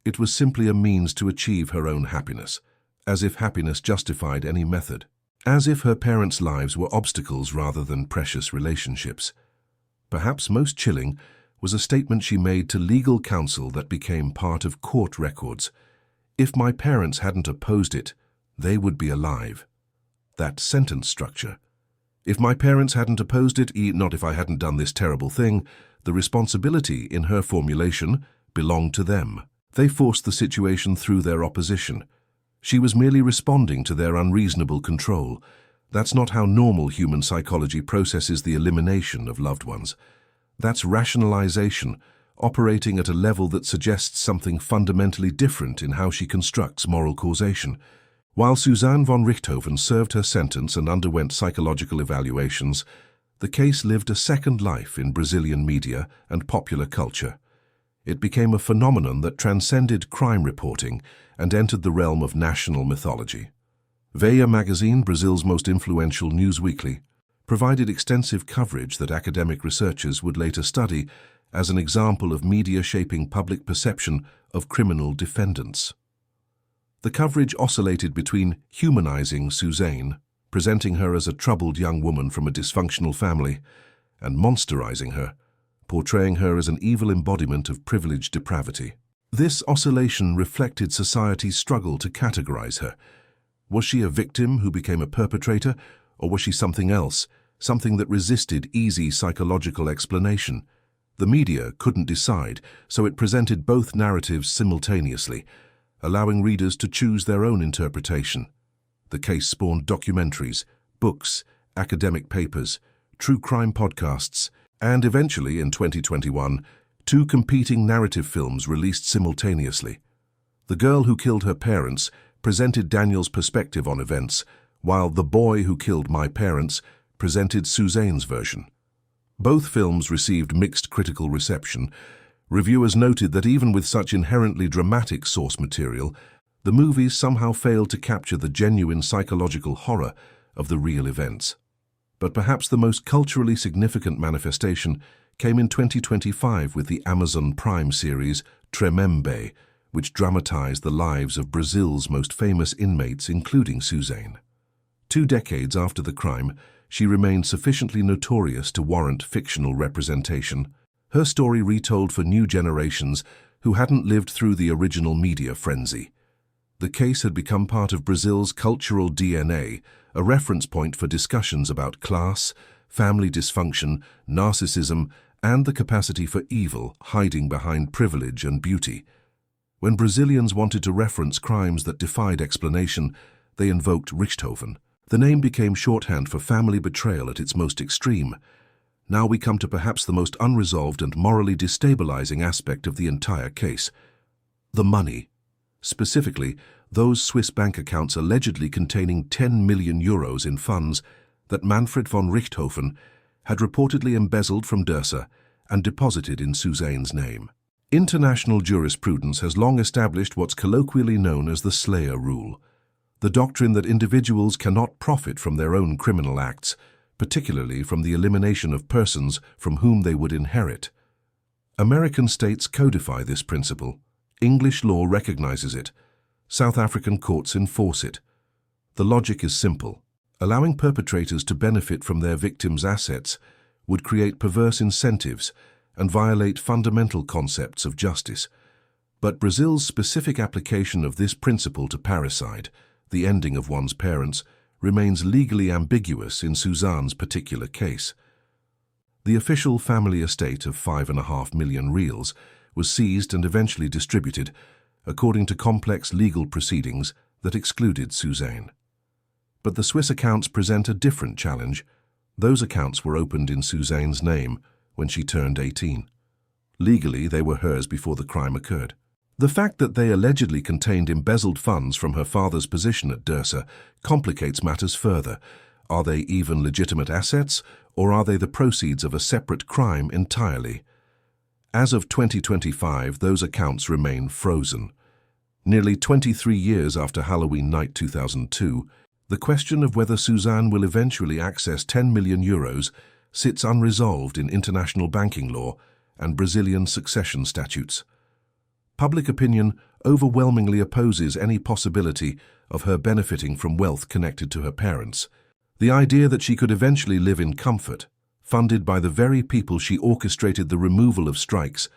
It was simply a means to achieve her own happiness, as if happiness justified any method, as if her parents' lives were obstacles rather than precious relationships. Perhaps most chilling was a statement she made to legal counsel that became part of court records. "If my parents hadn't opposed it, they would be alive." That sentence structure. If my parents hadn't opposed it, not if I hadn't done this terrible thing, the responsibility in her formulation belonged to them. They forced the situation through their opposition. She was merely responding to their unreasonable control. That's not how normal human psychology processes the elimination of loved ones. That's rationalization, operating at a level that suggests something fundamentally different in how she constructs moral causation. While Suzane von Richthofen served her sentence and underwent psychological evaluations, The case lived a second life in Brazilian media and popular culture. It became a phenomenon that transcended crime reporting and entered the realm of national mythology. Veja magazine, Brazil's most influential news weekly, provided extensive coverage that academic researchers would later study as an example of media shaping public perception of criminal defendants. The coverage oscillated between humanizing Suzane, presenting her as a troubled young woman from a dysfunctional family, and monsterizing her, portraying her as an evil embodiment of privileged depravity. This oscillation reflected society's struggle to categorize her. Was she a victim who became a perpetrator, or was she something else, something that resisted easy psychological explanation? The media couldn't decide, so it presented both narratives simultaneously, allowing readers to choose their own interpretation. The case spawned documentaries, books, academic papers, true crime podcasts, and eventually, in 2021, 2 competing narrative films released simultaneously. The Girl Who Killed Her Parents presented Daniel's perspective on events, while The Boy Who Killed My Parents presented Suzane's version. Both films received mixed critical reception. Reviewers noted that even with such inherently dramatic source material, the movies somehow failed to capture the genuine psychological horror of the real events. But perhaps the most culturally significant manifestation came in 2025 with the Amazon Prime series Tremembe, which dramatized the lives of Brazil's most famous inmates, including Suzane. 2 decades after the crime, she remained sufficiently notorious to warrant fictional representation, her story retold for new generations who hadn't lived through the original media frenzy. The case had become part of Brazil's cultural DNA, a reference point for discussions about class, family dysfunction, narcissism, and the capacity for evil hiding behind privilege and beauty. When Brazilians wanted to reference crimes that defied explanation, they invoked Richthofen. The name became shorthand for family betrayal at its most extreme. Now we come to perhaps the most unresolved and morally destabilizing aspect of the entire case: the money. Specifically, those Swiss bank accounts allegedly containing 10 million euros in funds that Manfred von Richthofen had reportedly embezzled from Dersa and deposited in Suzane's name. International jurisprudence has long established what's colloquially known as the Slayer rule, the doctrine that individuals cannot profit from their own criminal acts, particularly from the elimination of persons from whom they would inherit. American states codify this principle. English law recognizes it. South African courts enforce it. The logic is simple. Allowing perpetrators to benefit from their victims' assets would create perverse incentives and violate fundamental concepts of justice. But Brazil's specific application of this principle to parricide, the ending of one's parents, remains legally ambiguous in Suzane's particular case. The official family estate of 5.5 million reals was seized and eventually distributed, according to complex legal proceedings that excluded Suzane. But the Swiss accounts present a different challenge. Those accounts were opened in Suzane's name when she turned 18. Legally, they were hers before the crime occurred. The fact that they allegedly contained embezzled funds from her father's position at Dersa complicates matters further. Are they even legitimate assets, or are they the proceeds of a separate crime entirely? As of 2025, those accounts remain frozen. Nearly 23 years after Halloween night 2002, the question of whether Suzane will eventually access 10 million euros sits unresolved in international banking law and Brazilian succession statutes. Public opinion overwhelmingly opposes any possibility of her benefiting from wealth connected to her parents. The idea that she could eventually live in comfort, funded by the very people she orchestrated the removal of, strikes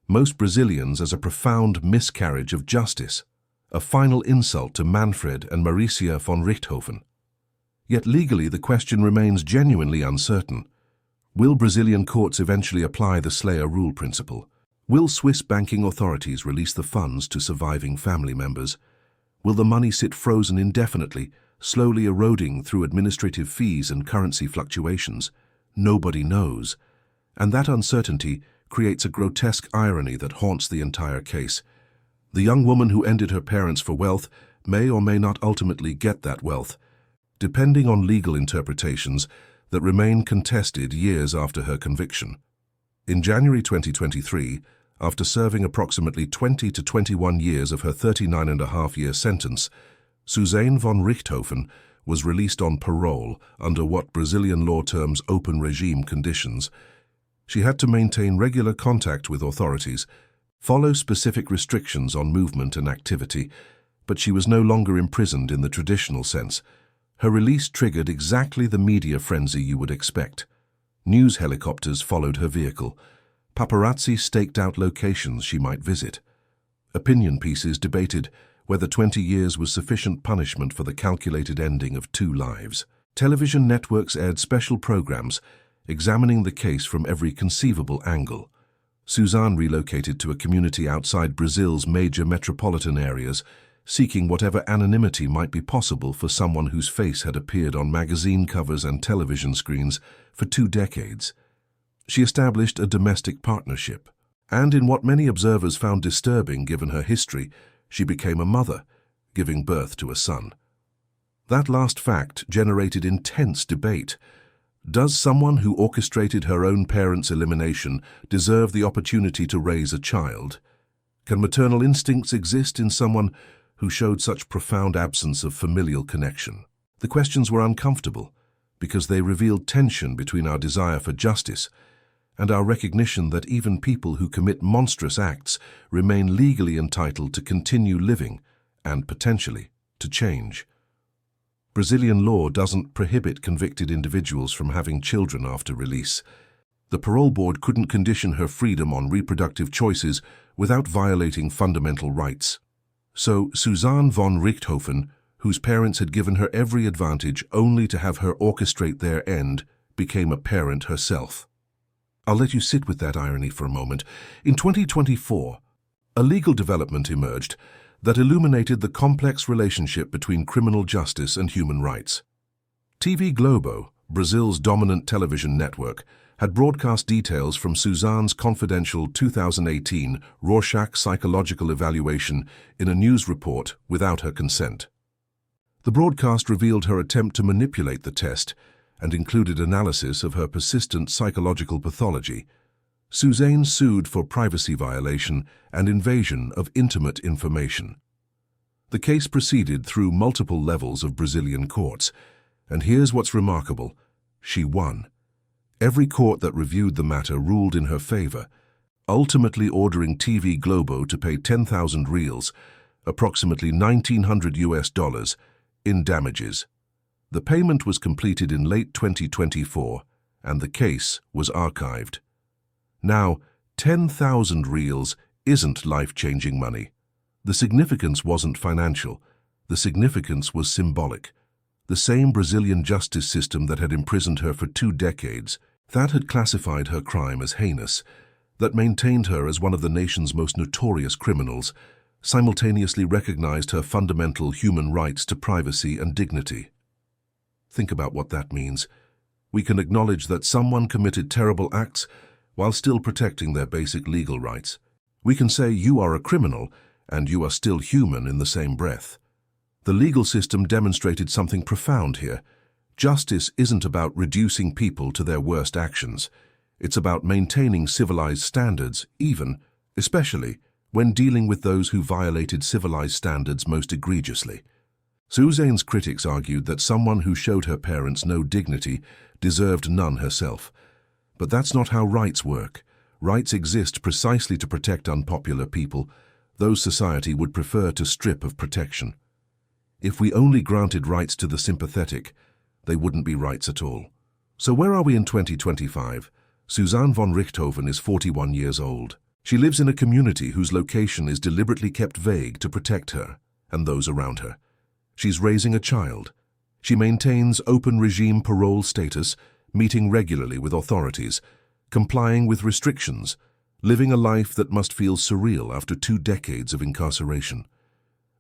most Brazilians as a profound miscarriage of justice, a final insult to Manfred and Maricia von Richthofen. Yet legally, the question remains genuinely uncertain. Will Brazilian courts eventually apply the Slayer rule principle? Will Swiss banking authorities release the funds to surviving family members? Will the money sit frozen indefinitely, slowly eroding through administrative fees and currency fluctuations? Nobody knows. And that uncertainty creates a grotesque irony that haunts the entire case. The young woman who ended her parents for wealth may or may not ultimately get that wealth. Depending on legal interpretations, that remain contested years after her conviction. In January 2023, after serving approximately 20 to 21 years of her 39.5-year sentence, Suzane von Richthofen was released on parole under what Brazilian law terms open regime conditions. She had to maintain regular contact with authorities, follow specific restrictions on movement and activity, but she was no longer imprisoned in the traditional sense. Her release triggered exactly the media frenzy you would expect. News helicopters followed her vehicle. Paparazzi staked out locations she might visit. Opinion pieces debated whether 20 years was sufficient punishment for the calculated ending of 2 lives. Television networks aired special programs examining the case from every conceivable angle. Suzane relocated to a community outside Brazil's major metropolitan areas, seeking whatever anonymity might be possible for someone whose face had appeared on magazine covers and television screens for 2 decades. She established a domestic partnership, and in what many observers found disturbing given her history, she became a mother, giving birth to a son. That last fact generated intense debate. Does someone who orchestrated her own parents' elimination deserve the opportunity to raise a child? Can maternal instincts exist in someone who showed such profound absence of familial connection? The questions were uncomfortable because they revealed tension between our desire for justice and our recognition that even people who commit monstrous acts remain legally entitled to continue living and, potentially, to change. Brazilian law doesn't prohibit convicted individuals from having children after release. The parole board couldn't condition her freedom on reproductive choices without violating fundamental rights. So Suzane von Richthofen, whose parents had given her every advantage only to have her orchestrate their end, became a parent herself. I'll let you sit with that irony for a moment. In 2024, a legal development emerged that illuminated the complex relationship between criminal justice and human rights. TV Globo, Brazil's dominant television network, had broadcast details from Suzane's confidential 2018 Rorschach psychological evaluation in a news report without her consent. The broadcast revealed her attempt to manipulate the test and included analysis of her persistent psychological pathology. Suzane sued for privacy violation and invasion of intimate information. The case proceeded through multiple levels of Brazilian courts, and here's what's remarkable: she won. Every court that reviewed the matter ruled in her favor, ultimately ordering TV Globo to pay 10,000 reals, approximately $1,900 in damages. The payment was completed in late 2024, and the case was archived. Now, 10,000 reals isn't life-changing money. The significance wasn't financial. The significance was symbolic. The same Brazilian justice system that had imprisoned her for 2 decades, that had classified her crime as heinous, that maintained her as one of the nation's most notorious criminals, simultaneously recognized her fundamental human rights to privacy and dignity. Think about what that means. We can acknowledge that someone committed terrible acts while still protecting their basic legal rights. We can say you are a criminal and you are still human in the same breath. The legal system demonstrated something profound here. Justice isn't about reducing people to their worst actions. It's about maintaining civilized standards, especially, when dealing with those who violated civilized standards most egregiously. Suzane's critics argued that someone who showed her parents no dignity deserved none herself. But that's not how rights work. Rights exist precisely to protect unpopular people, those society would prefer to strip of protection. If we only granted rights to the sympathetic, they wouldn't be rights at all. So where are we in 2025? Suzane von Richthofen is 41 years old. She lives in a community whose location is deliberately kept vague to protect her and those around her. She's raising a child. She maintains open regime parole status, meeting regularly with authorities, complying with restrictions, living a life that must feel surreal after 2 decades of incarceration.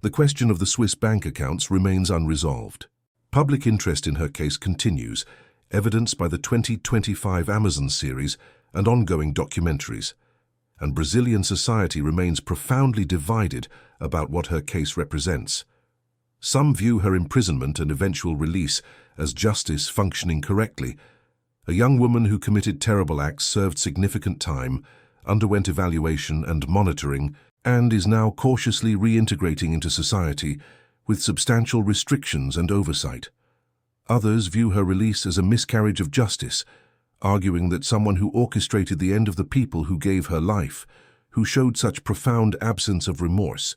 The question of the Swiss bank accounts remains unresolved. Public interest in her case continues, evidenced by the 2025 Amazon series and ongoing documentaries. And Brazilian society remains profoundly divided about what her case represents. Some view her imprisonment and eventual release as justice functioning correctly, A young woman who committed terrible acts served significant time, underwent evaluation and monitoring, and is now cautiously reintegrating into society with substantial restrictions and oversight. Others view her release as a miscarriage of justice, arguing that someone who orchestrated the end of the people who gave her life, who showed such profound absence of remorse,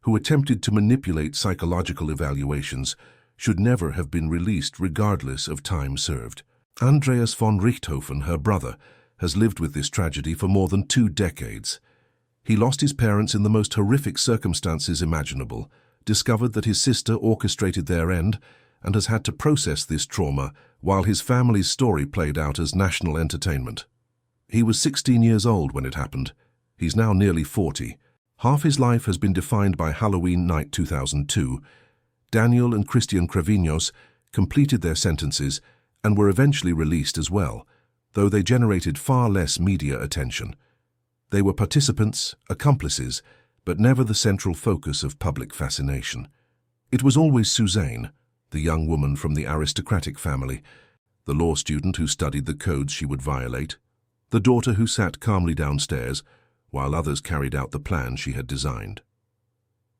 who attempted to manipulate psychological evaluations, should never have been released regardless of time served. Andreas von Richthofen, her brother, has lived with this tragedy for more than 2 decades. He lost his parents in the most horrific circumstances imaginable, discovered that his sister orchestrated their end, and has had to process this trauma while his family's story played out as national entertainment. He was 16 years old when it happened. He's now nearly 40. Half his life has been defined by Halloween night 2002. Daniel and Christian Kreviños completed their sentences and were eventually released as well, though they generated far less media attention. They were participants, accomplices, but never the central focus of public fascination. It was always Suzane, the young woman from the aristocratic family, the law student who studied the codes she would violate, the daughter who sat calmly downstairs while others carried out the plan she had designed.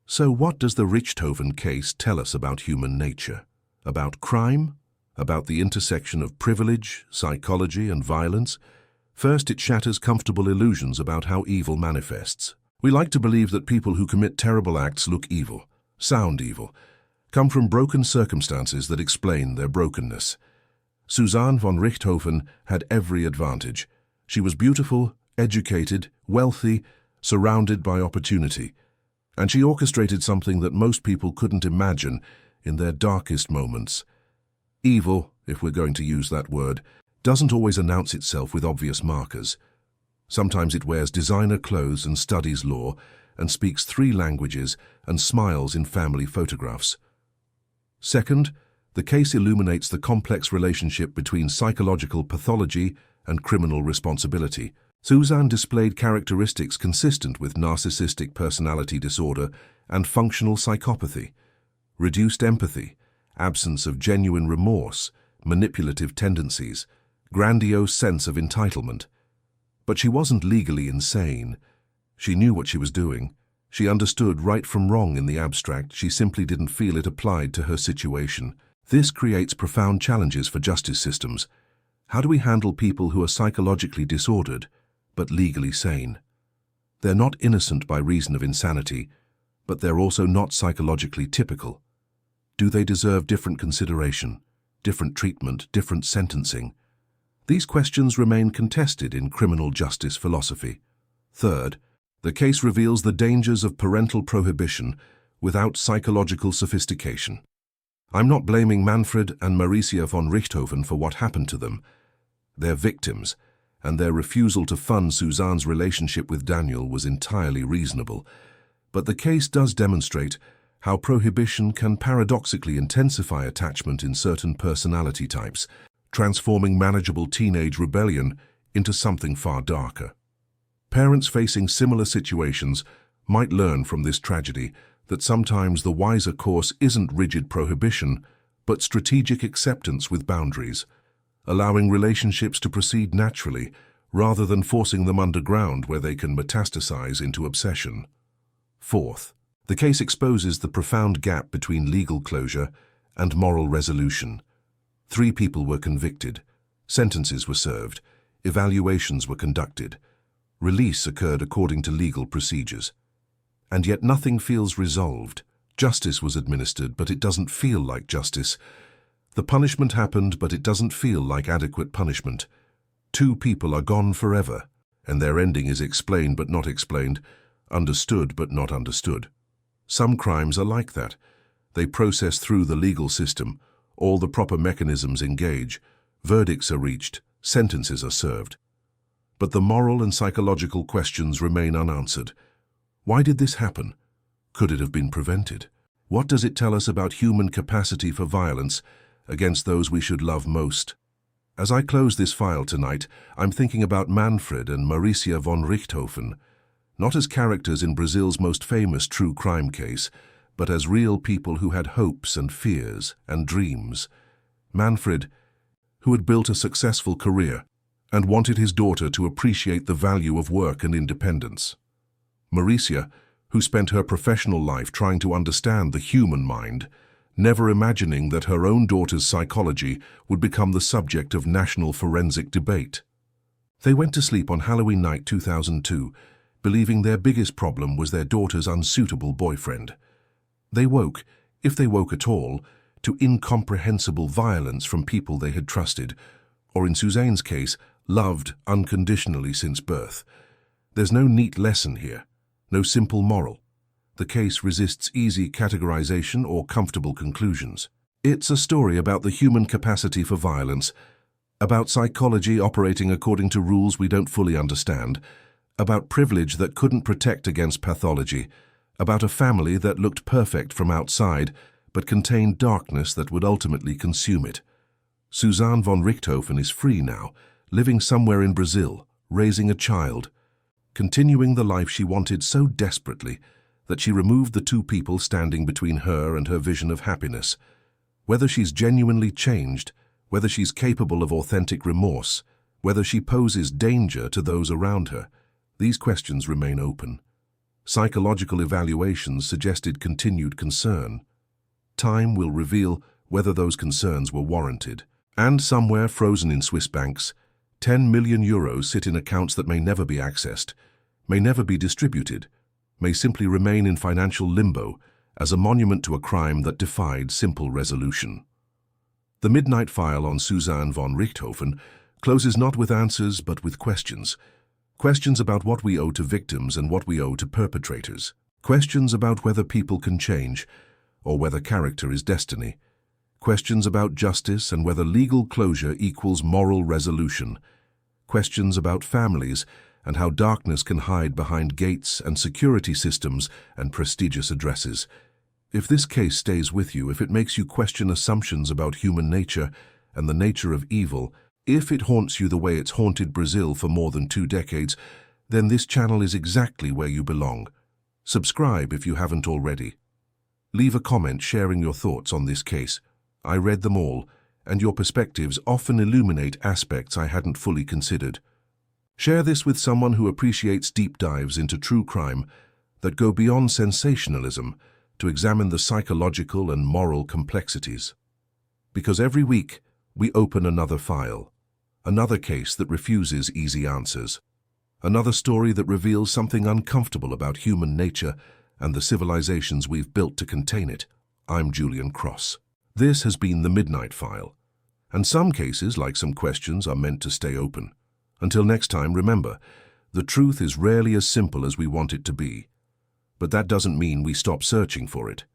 So what does the Richthofen case tell us about human nature? About crime? About the intersection of privilege, psychology, and violence? First, it shatters comfortable illusions about how evil manifests. We like to believe that people who commit terrible acts look evil, sound evil, come from broken circumstances that explain their brokenness. Suzane von Richthofen had every advantage. She was beautiful, educated, wealthy, surrounded by opportunity. And she orchestrated something that most people couldn't imagine in their darkest moments. Evil, if we're going to use that word, doesn't always announce itself with obvious markers. Sometimes it wears designer clothes and studies law and speaks 3 languages and smiles in family photographs. Second, the case illuminates the complex relationship between psychological pathology and criminal responsibility. Suzane displayed characteristics consistent with narcissistic personality disorder and functional psychopathy: reduced empathy, absence of genuine remorse, manipulative tendencies, grandiose sense of entitlement. But she wasn't legally insane. She knew what she was doing. She understood right from wrong in the abstract. She simply didn't feel it applied to her situation. This creates profound challenges for justice systems. How do we handle people who are psychologically disordered, but legally sane? They're not innocent by reason of insanity, but they're also not psychologically typical. Do they deserve different consideration, different treatment, different sentencing? These questions remain contested in criminal justice philosophy. Third, the case reveals the dangers of parental prohibition without psychological sophistication. I'm not blaming Manfred and Maricia von Richthofen for what happened to them. They're victims, and their refusal to fund Suzane's relationship with Daniel was entirely reasonable. But the case does demonstrate how prohibition can paradoxically intensify attachment in certain personality types, transforming manageable teenage rebellion into something far darker. Parents facing similar situations might learn from this tragedy that sometimes the wiser course isn't rigid prohibition, but strategic acceptance with boundaries, allowing relationships to proceed naturally rather than forcing them underground where they can metastasize into obsession. Fourth, the case exposes the profound gap between legal closure and moral resolution. 3 people were convicted, sentences were served, evaluations were conducted, release occurred according to legal procedures. And yet nothing feels resolved. Justice was administered, but it doesn't feel like justice. The punishment happened, but it doesn't feel like adequate punishment. 2 people are gone forever, and their ending is explained but not explained, understood but not understood. Some crimes are like that. They process through the legal system, all the proper mechanisms engage, verdicts are reached, sentences are served. But the moral and psychological questions remain unanswered. Why did this happen? Could it have been prevented? What does it tell us about human capacity for violence against those we should love most? As I close this file tonight, I'm thinking about Manfred and Maricia von Richthofen, not as characters in Brazil's most famous true crime case, but as real people who had hopes and fears and dreams. Manfred, who had built a successful career and wanted his daughter to appreciate the value of work and independence. Mauricia, who spent her professional life trying to understand the human mind, never imagining that her own daughter's psychology would become the subject of national forensic debate. They went to sleep on Halloween night 2002, believing their biggest problem was their daughter's unsuitable boyfriend. They woke, if they woke at all, to incomprehensible violence from people they had trusted, or in Suzane's case, loved unconditionally since birth. There's no neat lesson here, no simple moral. The case resists easy categorization or comfortable conclusions. It's a story about the human capacity for violence, about psychology operating according to rules we don't fully understand, about privilege that couldn't protect against pathology, about a family that looked perfect from outside but contained darkness that would ultimately consume it. Suzane von Richthofen is free now, living somewhere in Brazil, raising a child, continuing the life she wanted so desperately that she removed the two people standing between her and her vision of happiness. Whether she's genuinely changed, whether she's capable of authentic remorse, whether she poses danger to those around her, these questions remain open. Psychological evaluations suggested continued concern. Time will reveal whether those concerns were warranted. And somewhere frozen in Swiss banks, 10 million euros sit in accounts that may never be accessed, may never be distributed, may simply remain in financial limbo as a monument to a crime that defied simple resolution. The Midnight File on Suzane von Richthofen closes not with answers but with questions. Questions about what we owe to victims and what we owe to perpetrators. Questions about whether people can change, or whether character is destiny. Questions about justice and whether legal closure equals moral resolution. Questions about families and how darkness can hide behind gates and security systems and prestigious addresses. If this case stays with you, if it makes you question assumptions about human nature and the nature of evil, if it haunts you the way it's haunted Brazil for more than 2 decades, then this channel is exactly where you belong. Subscribe if you haven't already. Leave a comment sharing your thoughts on this case. I read them all, and your perspectives often illuminate aspects I hadn't fully considered. Share this with someone who appreciates deep dives into true crime that go beyond sensationalism to examine the psychological and moral complexities. Because every week, we open another file, another case that refuses easy answers, another story that reveals something uncomfortable about human nature and the civilizations we've built to contain it. I'm Julian Cross. This has been the Midnight File, and some cases, like some questions, are meant to stay open. Until next time, remember, the truth is rarely as simple as we want it to be. But that doesn't mean we stop searching for it.